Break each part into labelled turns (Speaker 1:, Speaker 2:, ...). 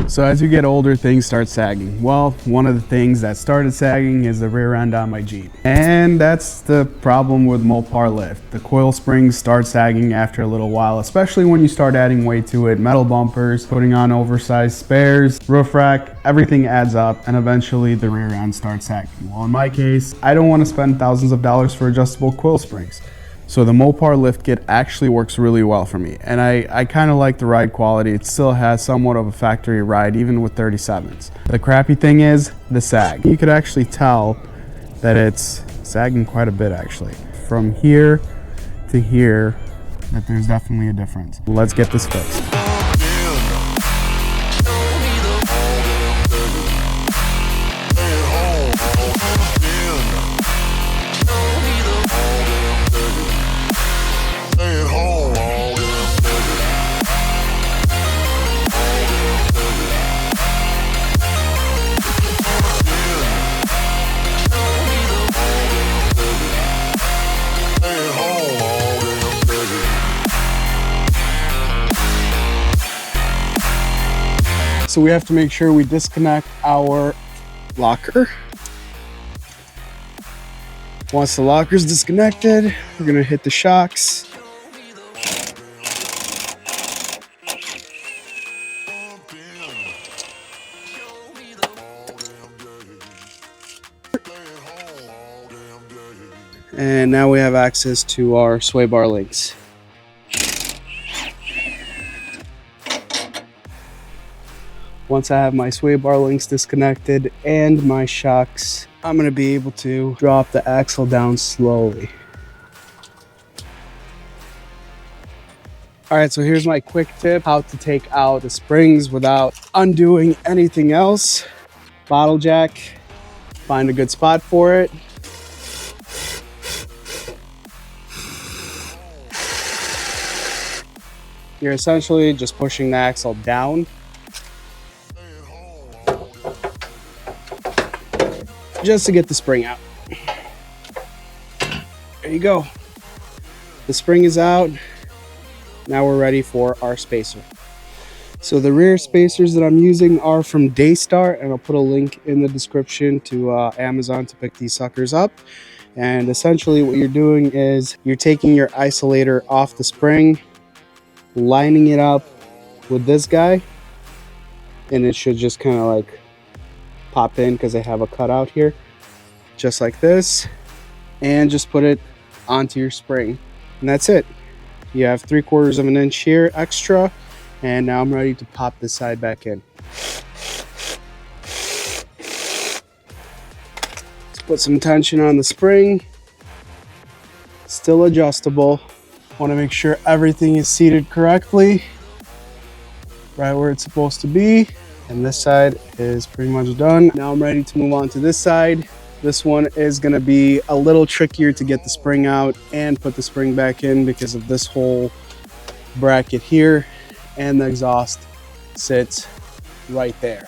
Speaker 1: So as you get older, things start sagging. Well, one of the things that started sagging is the rear end on my Jeep. And that's the problem with Mopar lift. The coil springs start sagging after a little while, especially when you start adding weight to it. Metal bumpers, putting on oversized spares, roof rack, everything adds up, and eventually the rear end starts sagging. Well, in my case, I don't want to spend thousands of dollars for adjustable coil springs. So the Mopar lift kit actually works really well for me, and I kind of like the ride quality. It still has somewhat of a factory ride even with 37s. The crappy thing is the sag. You could actually tell that it's sagging quite a bit actually. From here to here, that there's definitely a difference. Let's get this fixed. So we have to make sure we disconnect our locker. Once the locker is disconnected, we're gonna hit the shocks. And now we have access to our sway bar links. Once I have my sway bar links disconnected and my shocks, I'm gonna be able to drop the axle down slowly. All right, so here's my quick tip, how to take out the springs without undoing anything else. Bottle jack, find a good spot for it. You're essentially just pushing the axle down. Just to get the spring out. There you go. The spring is out. Now we're ready for our spacer. So the rear spacers that I'm using are from Daystar, and I'll put a link in the description to Amazon to pick these suckers up. And essentially what you're doing is you're taking your isolator off the spring, lining it up with this guy, and it should just kind of like pop in because I have a cutout here, just like this, and just put it onto your spring, and that's it. You have 3/4 of an inch here extra, and now I'm ready to pop this side back in. Let's put some tension on the spring. Still adjustable. Want to make sure everything is seated correctly, right where it's supposed to be. And this side is pretty much done. Now I'm ready to move on to this side. This one is gonna be a little trickier to get the spring out and put the spring back in because of this whole bracket here, and the exhaust sits right there.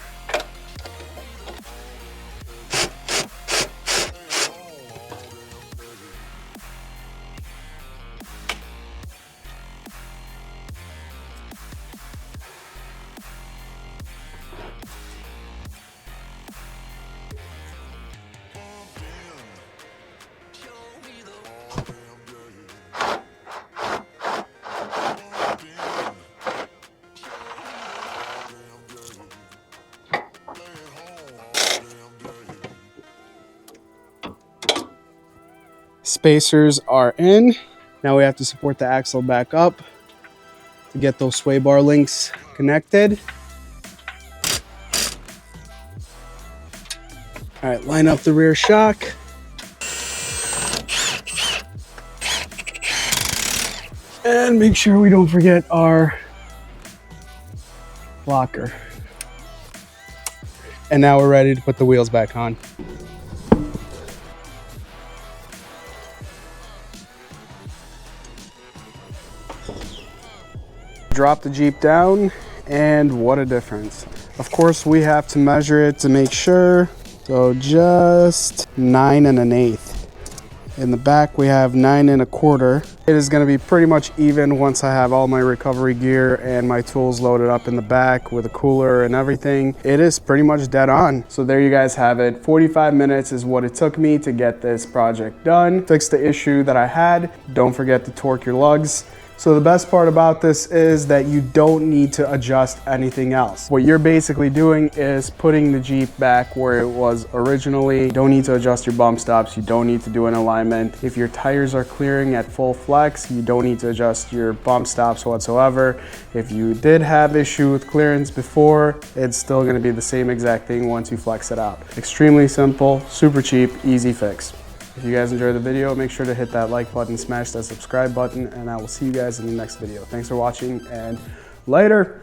Speaker 1: Spacers are in. Now we have to support the axle back up to get those sway bar links connected. All right, line up the rear shock. And make sure we don't forget our locker. And now we're ready to put the wheels back on. Drop the Jeep down, and what a difference. Of course, we have to measure it to make sure. So just 9 1/8. In the back, we have 9 1/4. It is going to be pretty much even once I have all my recovery gear and my tools loaded up in the back with a cooler and everything. It is pretty much dead on. So there you guys have it. 45 minutes is what it took me to get this project done. Fix the issue that I had. Don't forget to torque your lugs. So the best part about this is that you don't need to adjust anything else. What you're basically doing is putting the Jeep back where it was originally. You don't need to adjust your bump stops. You don't need to do an alignment. If your tires are clearing at full flex, you don't need to adjust your bump stops whatsoever. If you did have issue with clearance before, it's still gonna be the same exact thing once you flex it out. Extremely simple, super cheap, easy fix. If you guys enjoyed the video, make sure to hit that like button, smash that subscribe button, and I will see you guys in the next video. Thanks for watching, and later.